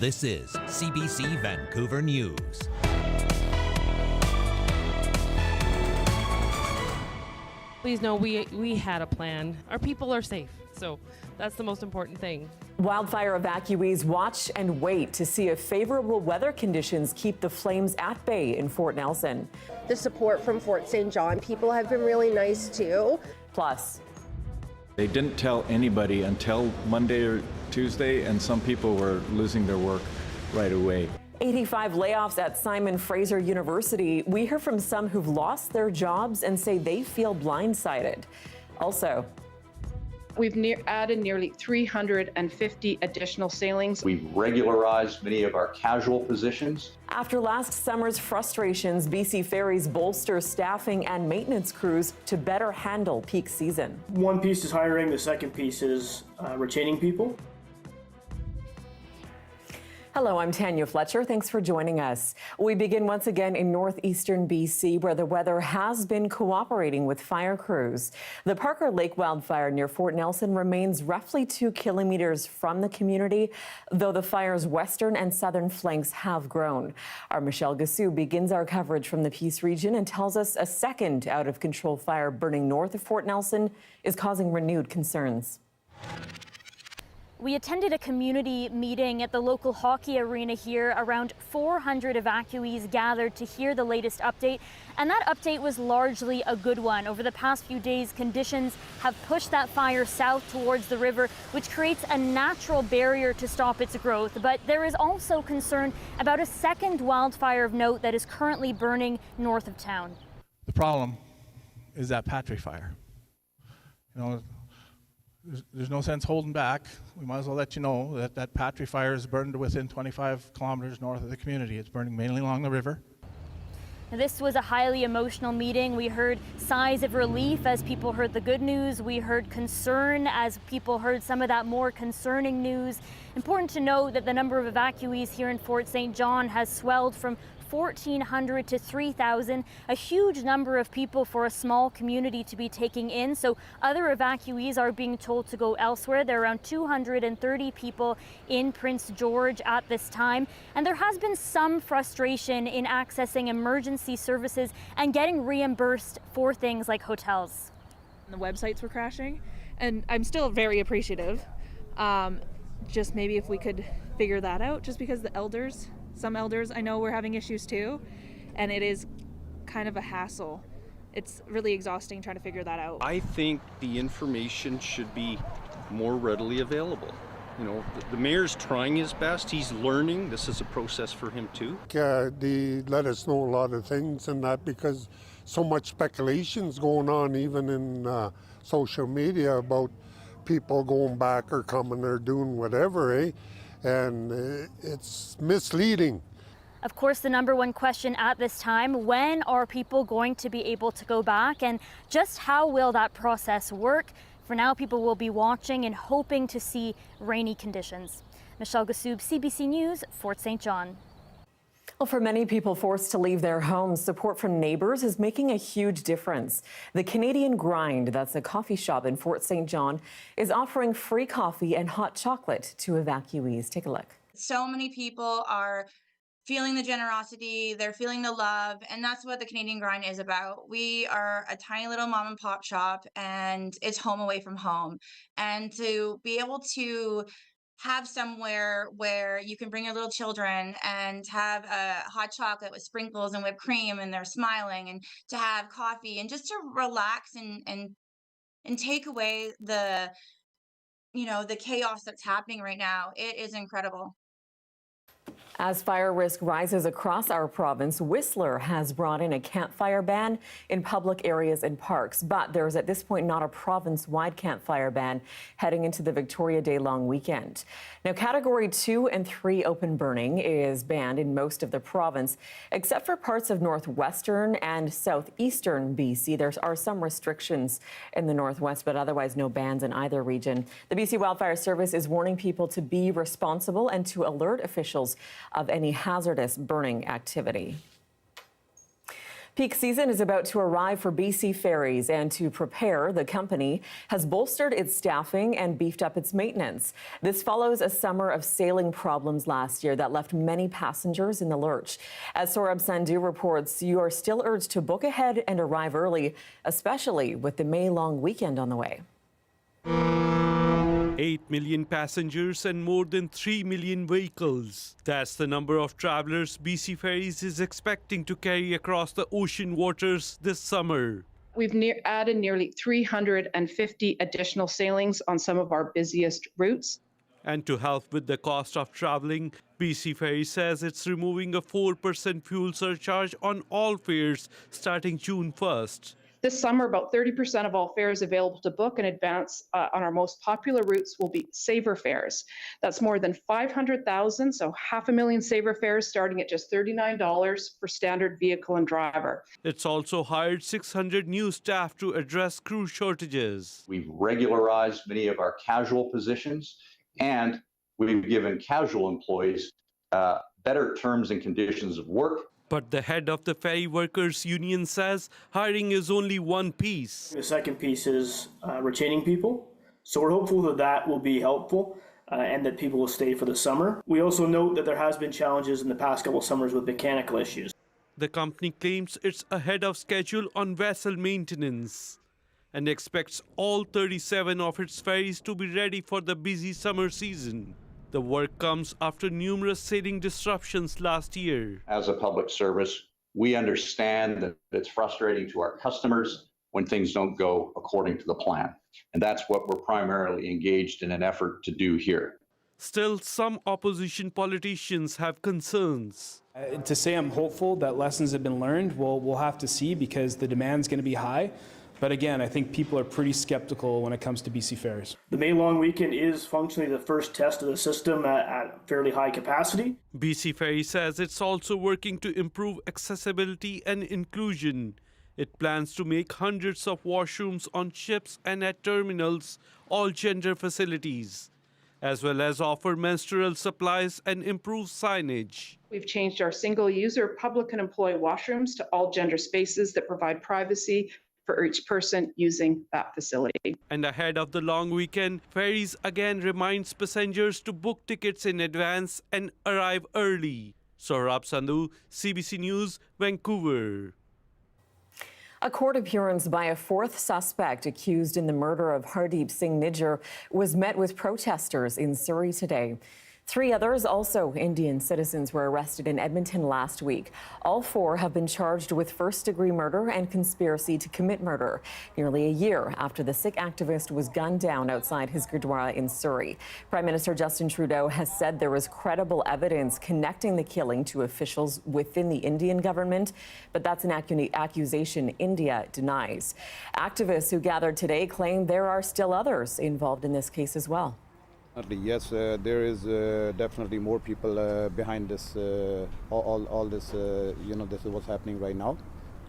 This is CBC Vancouver News. Please know we had a plan. Our people are safe, so that's the most important thing. Wildfire evacuees watch and wait to see if favorable weather conditions keep the flames at bay in Fort Nelson. The support from Fort St. John, people have been really nice too. Plus, they didn't tell anybody until Monday or Tuesday, and some people were losing their work right away. 85 layoffs at Simon Fraser University. We hear from some who've lost their jobs and say they feel blindsided. Also, we've added nearly 350 additional sailings. We've regularized many of our casual positions. After last summer's frustrations, BC Ferries bolsters staffing and maintenance crews to better handle peak season. One piece is hiring, the second piece is retaining people. Hello, I'm Tanya Fletcher. Thanks for joining us. We begin once again in northeastern BC, where the weather has been cooperating with fire crews. The Parker Lake wildfire near Fort Nelson remains roughly 2 kilometers from the community, though the fire's western and southern flanks have grown. Our Michelle Gassou begins our coverage from the Peace region and tells us a second out-of-control fire burning north of Fort Nelson is causing renewed concerns. We attended a community meeting at the local hockey arena here. Around 400 evacuees gathered to hear the latest update, and that update was largely a good one. Over the past few days, conditions have pushed that fire south towards the river, which creates a natural barrier to stop its growth. But there is also concern about a second wildfire of note that is currently burning north of town. The problem is that Patry fire. There's no sense holding back. We might as well let you know that that Patry fire is burned within 25 kilometers north of the community. It's burning mainly along the river. This was a highly emotional meeting. We heard sighs of relief as people heard the good news. We heard concern as people heard some of that more concerning news. Important to note that the number of evacuees here in Fort St. John has swelled from 1,400 to 3,000, a huge number of people for a small community to be taking in. So other evacuees are being told to go elsewhere. There are around 230 people in Prince George at this time. And there has been some frustration in accessing emergency services and getting reimbursed for things like hotels. The websites were crashing, and I'm still very appreciative. Just maybe if we could figure that out, just because some elders I know we're having issues too, and it is kind of a hassle. It's really exhausting trying to figure that out. I think the information should be more readily available. The mayor's trying his best. He's learning. This is a process for him too. They let us know a lot of things and that, because so much speculation's going on even in social media about people going back or coming or doing whatever, and it's misleading. Of course, the number one question at this time, when are people going to be able to go back, and just how will that process work? For now, people will be watching and hoping to see rainy conditions. Michelle Gassou, CBC News, Fort St. John. Well, for many people forced to leave their homes, support from neighbors is making a huge difference. The Canadian Grind, that's a coffee shop in Fort St. John, is offering free coffee and hot chocolate to evacuees. Take a look. So many people are feeling the generosity, they're feeling the love, and that's what the Canadian Grind is about. We are a tiny little mom and pop shop, and it's home away from home. And to be able to have somewhere where you can bring your little children and have a hot chocolate with sprinkles and whipped cream, and they're smiling, and to have coffee and just to relax and take away the chaos that's happening right now. It is incredible. As fire risk rises across our province, Whistler has brought in a campfire ban in public areas and parks. But there is at this point not a province-wide campfire ban heading into the Victoria Day long weekend. Now, Category 2 and 3 open burning is banned in most of the province, except for parts of northwestern and southeastern BC. There are some restrictions in the northwest, but otherwise no bans in either region. The BC Wildfire Service is warning people to be responsible and to alert officials of any hazardous burning activity. Peak season is about to arrive for BC Ferries, and to prepare, the company has bolstered its staffing and beefed up its maintenance. This follows a summer of sailing problems last year that left many passengers in the lurch. As Saurabh Sandhu reports, you are still urged to book ahead and arrive early, especially with the May long weekend on the way. 8 million passengers and more than 3 million vehicles. That's the number of travelers BC Ferries is expecting to carry across the ocean waters this summer. We've added nearly 350 additional sailings on some of our busiest routes. And to help with the cost of traveling, BC Ferries says it's removing a 4% fuel surcharge on all fares starting June 1st. This summer, about 30% of all fares available to book in advance on our most popular routes will be saver fares. That's more than 500,000, so 500,000 saver fares starting at just $39 for standard vehicle and driver. It's also hired 600 new staff to address crew shortages. We've regularized many of our casual positions, and we've given casual employees better terms and conditions of work. But the head of the Ferry Workers Union says hiring is only one piece. The second piece is retaining people. So we're hopeful that that will be helpful and that people will stay for the summer. We also note that there has been challenges in the past couple of summers with mechanical issues. The company claims it's ahead of schedule on vessel maintenance and expects all 37 of its ferries to be ready for the busy summer season. The work comes after numerous sailing disruptions last year. As a public service, we understand that it's frustrating to our customers when things don't go according to the plan. And that's what we're primarily engaged in an effort to do here. Still, some opposition politicians have concerns. To say I'm hopeful that lessons have been learned, we'll have to see, because the demand's going to be high. But again, I think people are pretty skeptical when it comes to BC Ferries. The May long weekend is functionally the first test of the system at fairly high capacity. BC Ferry says it's also working to improve accessibility and inclusion. It plans to make hundreds of washrooms on ships and at terminals, all gender facilities, as well as offer menstrual supplies and improve signage. We've changed our single-user public and employee washrooms to all gender spaces that provide privacy for each person using that facility. And ahead of the long weekend, Ferries again reminds passengers to book tickets in advance and arrive early. Saurabh Sandhu, CBC News, Vancouver. A court appearance by a fourth suspect accused in the murder of Hardeep Singh Nijjar was met with protesters in Surrey today. 3 others, also Indian citizens, were arrested in Edmonton last week. All 4 have been charged with first-degree murder and conspiracy to commit murder, nearly a year after the Sikh activist was gunned down outside his Gurdwara in Surrey. Prime Minister Justin Trudeau has said there is credible evidence connecting the killing to officials within the Indian government, but that's an accusation India denies. Activists who gathered today claim there are still others involved in this case as well. Yes, there is definitely more people behind this, all this, this is what's happening right now.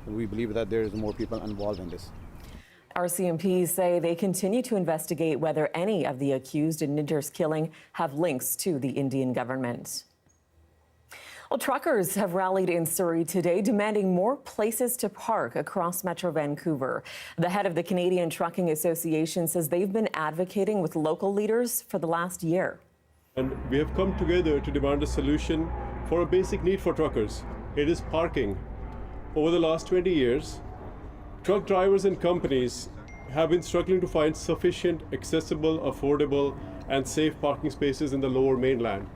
We believe that there is more people involved in this. RCMPs say they continue to investigate whether any of the accused in Nijjar's killing have links to the Indian government. Well, truckers have rallied in Surrey today, demanding more places to park across Metro Vancouver. The head of the Canadian Trucking Association says they've been advocating with local leaders for the last year. And we have come together to demand a solution for a basic need for truckers. It is parking. Over the last 20 years, truck drivers and companies have been struggling to find sufficient, accessible, affordable, and safe parking spaces in the Lower Mainland.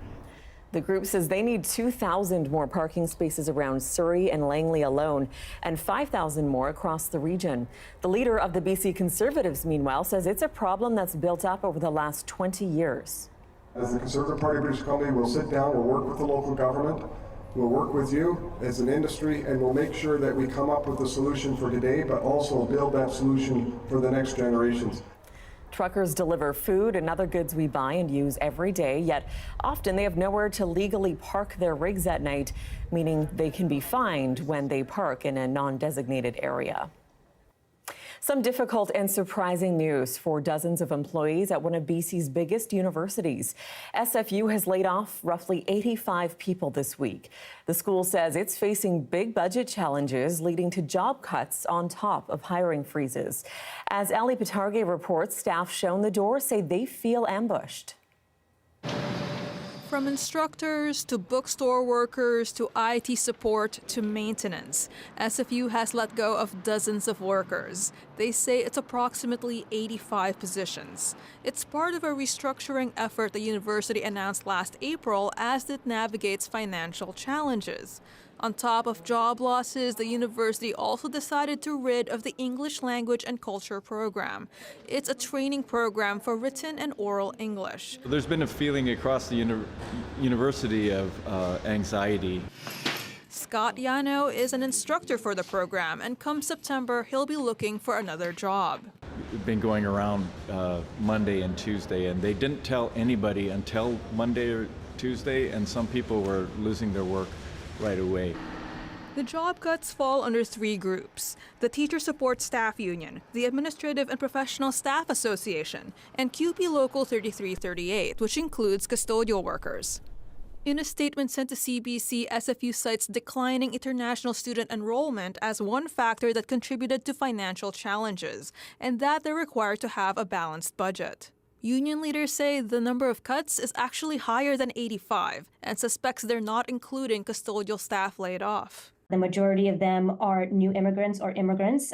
The group says they need 2,000 more parking spaces around Surrey and Langley alone, and 5,000 more across the region. The leader of the BC Conservatives, meanwhile, says it's a problem that's built up over the last 20 years. As the Conservative Party of British Columbia, we'll sit down, we'll work with the local government, we'll work with you as an industry, and we'll make sure that we come up with a solution for today, but also build that solution for the next generations. Truckers deliver food and other goods we buy and use every day, yet often they have nowhere to legally park their rigs at night, meaning they can be fined when they park in a non-designated area. Some difficult and surprising news for dozens of employees at one of BC's biggest universities. SFU has laid off roughly 85 people this week. The school says it's facing big budget challenges leading to job cuts on top of hiring freezes. As Ali Pitarge reports, staff shown the door say they feel ambushed. From instructors to bookstore workers to IT support to maintenance, SFU has let go of dozens of workers. They say it's approximately 85 positions. It's part of a restructuring effort the university announced last April as it navigates financial challenges. On top of job losses, the university also decided to rid of the English Language and Culture program. It's a training program for written and oral English. There's been a feeling across the university of anxiety. Scott Yano is an instructor for the program, and come September, he'll be looking for another job. We've been going around Monday and Tuesday, and they didn't tell anybody until Monday or Tuesday, and some people were losing their work right away. The job cuts fall under three groups: the Teacher Support Staff Union, the Administrative and Professional Staff Association, and QP Local 3338, which includes custodial workers. In a statement sent to CBC, SFU cites declining international student enrollment as one factor that contributed to financial challenges, and that they're required to have a balanced budget. Union leaders say the number of cuts is actually higher than 85 and suspects they're not including custodial staff laid off. The majority of them are new immigrants or immigrants.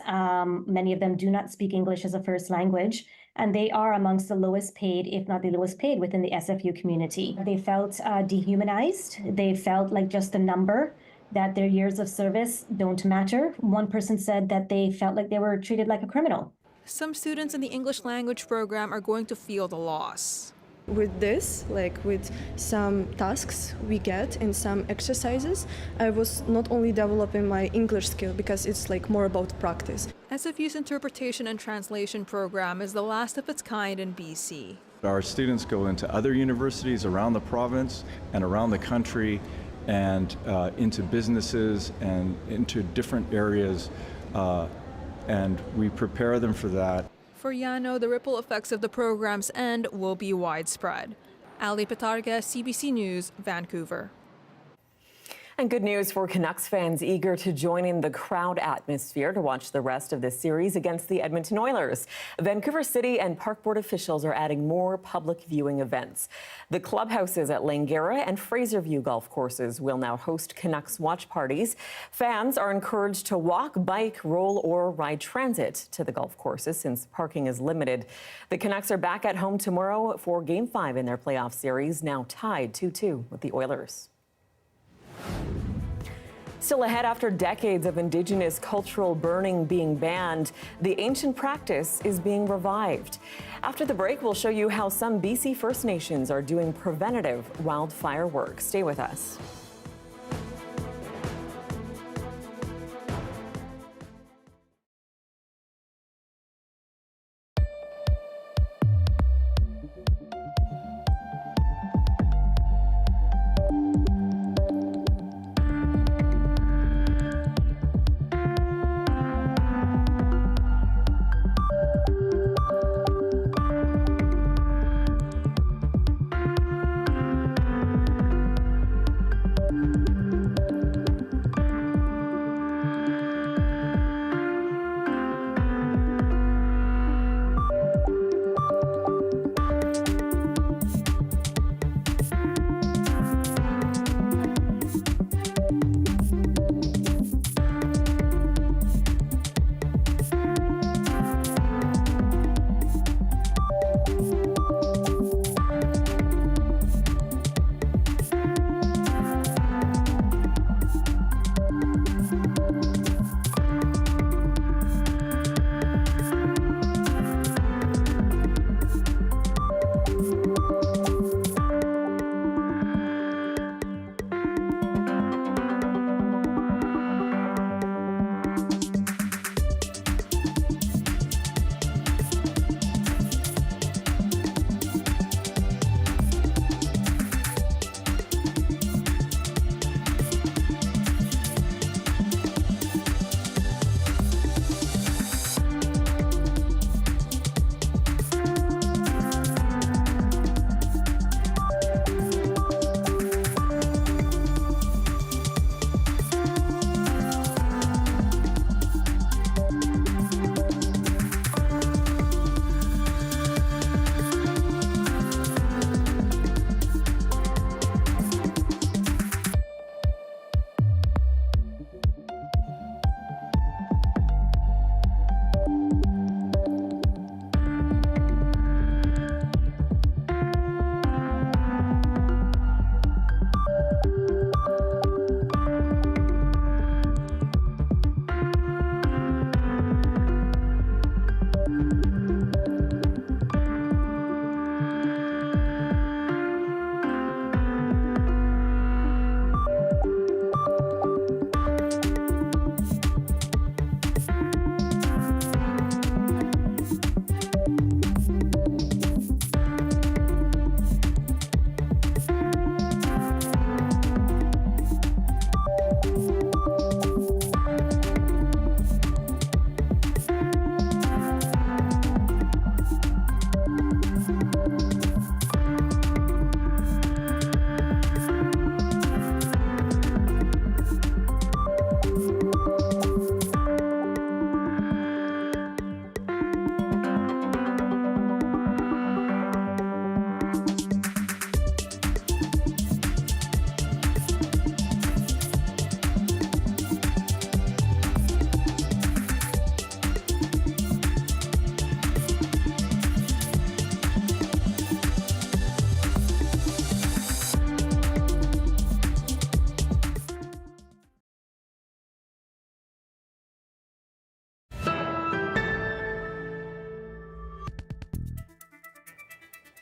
Many of them do not speak English as a first language, and they are amongst the lowest paid, if not the lowest paid, within the SFU community. They felt dehumanized. They felt like just a number, that their years of service don't matter. One person said that they felt like they were treated like a criminal. Some students in the English language program are going to feel the loss. With this, like with some tasks we get and some exercises, I was not only developing my English skill because it's like more about practice. SFU's interpretation and translation program is the last of its kind in BC. Our students go into other universities around the province and around the country and into businesses and into different areas, and we prepare them for that. For Yano, the ripple effects of the program's end will be widespread. Ali Pitarge, CBC News, Vancouver. And good news for Canucks fans eager to join in the crowd atmosphere to watch the rest of this series against the Edmonton Oilers. Vancouver City and Park Board officials are adding more public viewing events. The clubhouses at Langara and Fraserview golf courses will now host Canucks watch parties. Fans are encouraged to walk, bike, roll, or ride transit to the golf courses since parking is limited. The Canucks are back at home tomorrow for Game 5 in their playoff series, now tied 2-2 with the Oilers. Still ahead, after decades of Indigenous cultural burning being banned, the ancient practice is being revived. After the break, we'll show you how some BC First Nations are doing preventative wildfire work. Stay with us.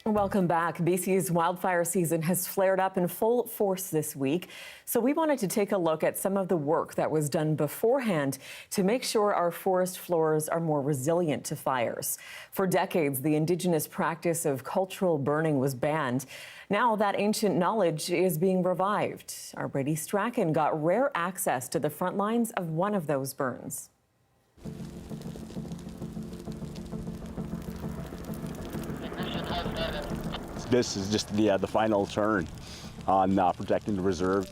Welcome back. BC's wildfire season has flared up in full force this week. So we wanted to take a look at some of the work that was done beforehand to make sure our forest floors are more resilient to fires. For decades, the Indigenous practice of cultural burning was banned. Now that ancient knowledge is being revived. Our Brady Strachan got rare access to the front lines of one of those burns. This is just the final turn on protecting the reserve,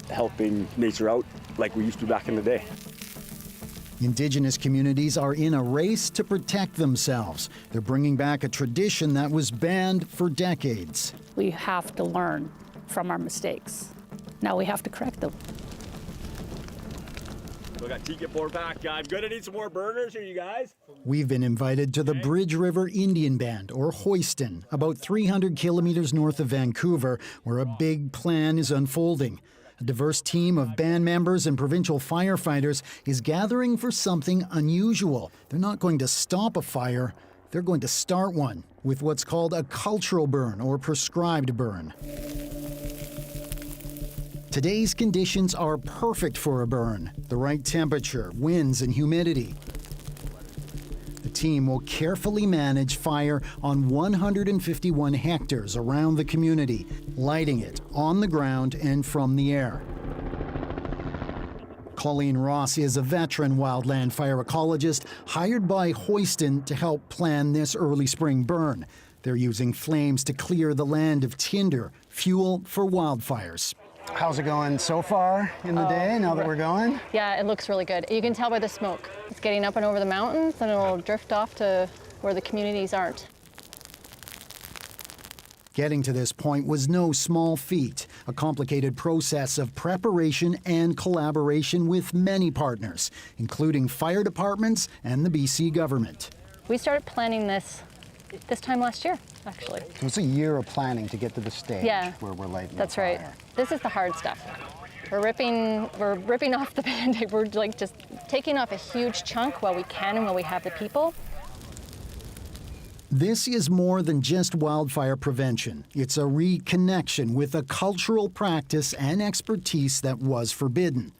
helping nature out like we used to back in the day. Indigenous communities are in a race to protect themselves. They're bringing back a tradition that was banned for decades. We have to learn from our mistakes. Now we have to correct them. We got ticket board back. I'm gonna need some more burners here, you guys. We've been invited to the Bridge River Indian Band, or Hoiston, about 300 kilometers north of Vancouver, where a big plan is unfolding. A diverse team of band members and provincial firefighters is gathering for something unusual. They're not going to stop a fire, they're going to start one with what's called a cultural burn or prescribed burn. Today's conditions are perfect for a burn. The right temperature, winds, and humidity. The team will carefully manage fire on 151 hectares around the community, lighting it on the ground and from the air. Colleen Ross is a veteran wildland fire ecologist hired by Hoiston to help plan this early spring burn. They're using flames to clear the land of tinder, fuel for wildfires. How's it going so far in the day now that we're going? Yeah, it looks really good. You can tell by the smoke. It's getting up and over the mountains and it'll drift off to where the communities aren't. Getting to this point was no small feat, a complicated process of preparation and collaboration with many partners, including fire departments and the BC government. We started planning this time last year, actually. So it's a year of planning to get to the stage where we're lighting that's the fire. right. This is the hard stuff. We're ripping off the Band-Aid. We're like just taking off a huge chunk while we can and while we have the people. This is more than just wildfire prevention. It's a reconnection with a cultural practice and expertise that was forbidden.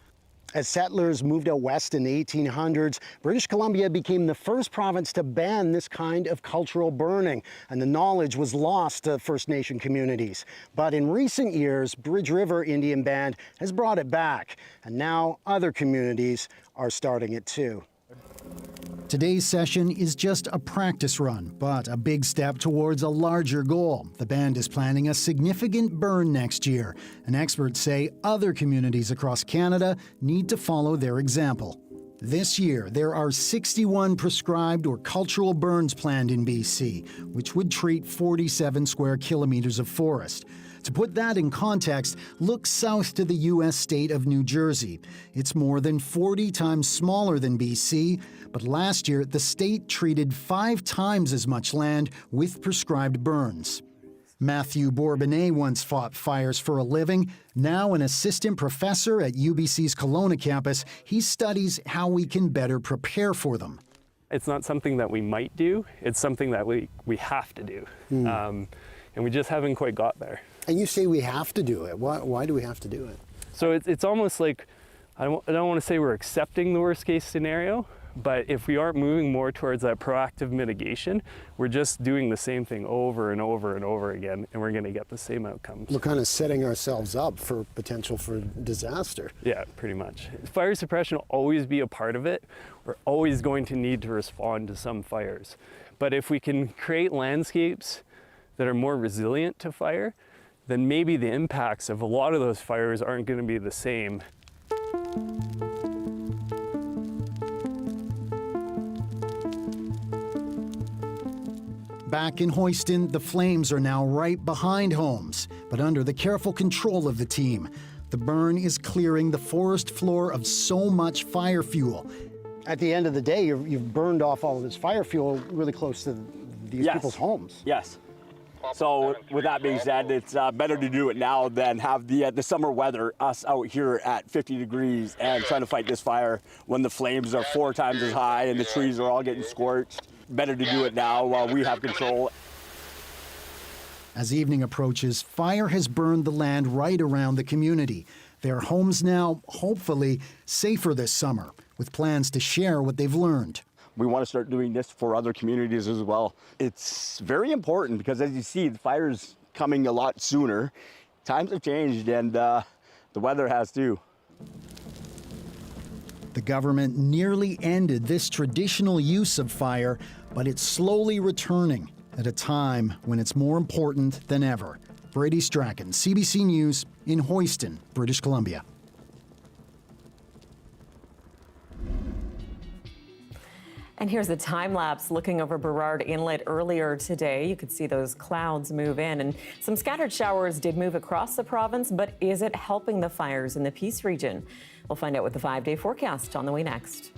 As settlers moved out west in the 1800s, British Columbia became the first province to ban this kind of cultural burning, and the knowledge was lost to First Nation communities. But in recent years, Bridge River Indian Band has brought it back, and now other communities are starting it too. Today's session is just a practice run, but a big step towards a larger goal. The band is planning a significant burn next year, and experts say other communities across Canada need to follow their example. This year, there are 61 prescribed or cultural burns planned in BC, which would treat 47 square kilometers of forest. To put that in context, look south to the U.S. state of New Jersey. It's more than 40 times smaller than BC, but last year the state treated 5 times as much land with prescribed burns. Matthew Bourbonnais once fought fires for a living. Now an assistant professor at UBC's Kelowna campus, he studies how we can better prepare for them. It's not something that we might do, it's something that we have to do. And we just haven't quite got there. And you say we have to do it. Why do we have to do it? So it's almost like, I don't want to say we're accepting the worst case scenario, but if we aren't moving more towards that proactive mitigation, we're just doing the same thing over and over and over again, and we're going to get the same outcomes. We're kind of setting ourselves up for potential for disaster. Yeah, pretty much. Fire suppression will always be a part of it. We're always going to need to respond to some fires. But if we can create landscapes that are more resilient to fire, then maybe the impacts of a lot of those fires aren't going to be the same. Back in Hoiston, the flames are now right behind homes, but under the careful control of the team. The burn is clearing the forest floor of so much fire fuel. At the end of the day, you've burned off all of this fire fuel really close to these people's homes. Yes. So with that being said, it's better to do it now than have the summer weather, us out here at 50 degrees and trying to fight this fire when the flames are 4 times as high and the trees are all getting scorched. Better to do it now while we have control. As evening approaches, fire has burned the land right around the community. Their homes now, hopefully, safer this summer, with plans to share what they've learned. We want to start doing this for other communities as well. It's very important because, as you see, the fire's coming a lot sooner. Times have changed, and the weather has too. The government nearly ended this traditional use of fire, but it's slowly returning at a time when it's more important than ever. Brady Strachan, CBC News in Houston, British Columbia. And here's a time lapse looking over Burrard Inlet earlier today. You could see those clouds move in, and some scattered showers did move across the province, but is it helping the fires in the Peace region? We'll find out with the 5-day forecast on the way next.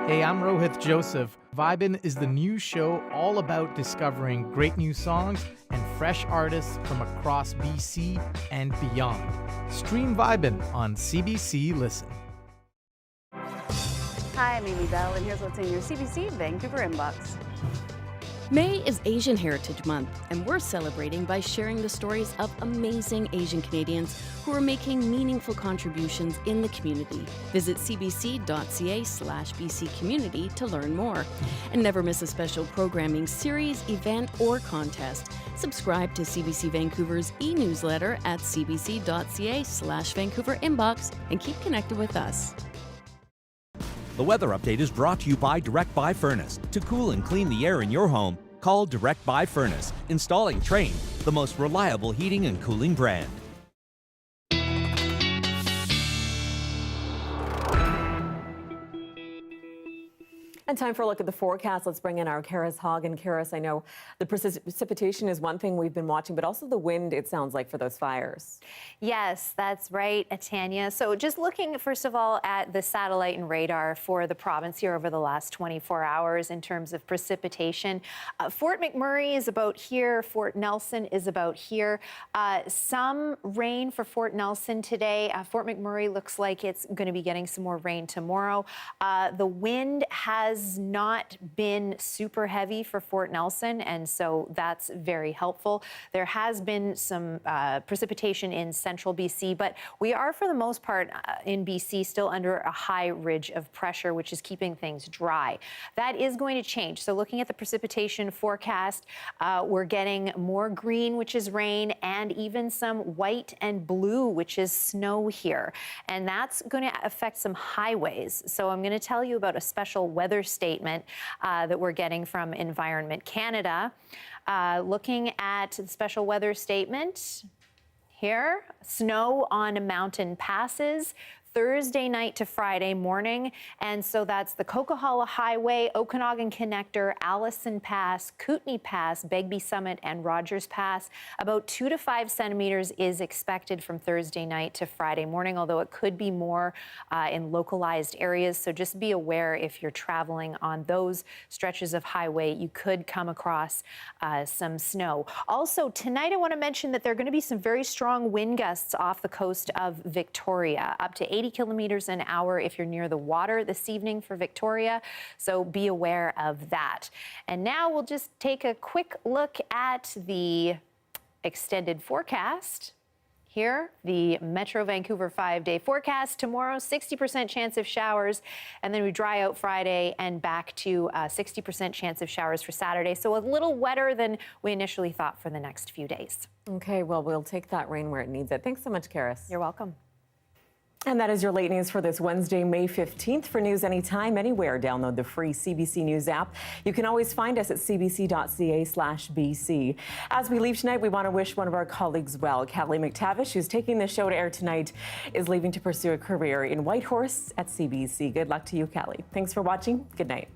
Hey, I'm Rohith Joseph. Vibin' is the new show all about discovering great new songs and fresh artists from across BC and beyond. Stream Vibin' on CBC Listen. Hi, I'm Amy Bell, and here's what's in your CBC Vancouver inbox. May is Asian Heritage Month, and we're celebrating by sharing the stories of amazing Asian Canadians who are making meaningful contributions in the community. Visit cbc.ca/BC Community to learn more. And never miss a special programming series, event, or contest. Subscribe to CBC Vancouver's e-newsletter at cbc.ca/Vancouver inbox and keep connected with us. The weather update is brought to you by Direct Buy Furnace. To cool and clean the air in your home, call Direct Buy Furnace. Installing Trane, the most reliable heating and cooling brand. And time for a look at the forecast. Let's bring in our Karis Hogg. And Karis, I know the precipitation is one thing we've been watching, but also the wind, it sounds like, for those fires. Yes, that's right, Tanya. So just looking, first of all, at the satellite and radar for the province here over the last 24 hours in terms of precipitation. Fort McMurray is about here. Fort Nelson is about here. Some rain for Fort Nelson today. Fort McMurray looks like it's going to be getting some more rain tomorrow. The wind has not been super heavy for Fort Nelson, and so that's very helpful. There has been some precipitation in central BC, but we are, for the most part, in BC still under a high ridge of pressure, which is keeping things dry. That is going to change. So looking at the precipitation forecast, we're getting more green, which is rain, and even some white and blue, which is snow here. And that's going to affect some highways. So I'm going to tell you about a special weather statement that we're getting from Environment Canada. Looking at the special weather statement here, snow on mountain passes Thursday night to Friday morning. And so that's the Coquihalla Highway, Okanagan Connector, Allison Pass, Kootenay Pass, Begbie Summit, and Rogers Pass. About 2 to 5 centimeters is expected from Thursday night to Friday morning, although it could be more in localized areas. So just be aware if you're traveling on those stretches of highway, you could come across some snow. Also, tonight I want to mention that there are going to be some very strong wind gusts off the coast of Victoria, up to 80 kilometers an hour if you're near the water this evening for Victoria, so be aware of that. And now we'll just take a quick look at the extended forecast. Here, the Metro Vancouver 5-day forecast. Tomorrow, 60% chance of showers, and then we dry out Friday and back to 60% chance of showers for Saturday. So a little wetter than we initially thought for the next few days. Okay, well, we'll take that rain where it needs it. Thanks so much, Karis. You're welcome. And that is your late news for this Wednesday, May 15th. For news anytime, anywhere, download the free CBC News app. You can always find us at cbc.ca/BC. As we leave tonight, we want to wish one of our colleagues well. Kelly McTavish, who's taking the show to air tonight, is leaving to pursue a career in Whitehorse at CBC. Good luck to you, Kelly. Thanks for watching. Good night.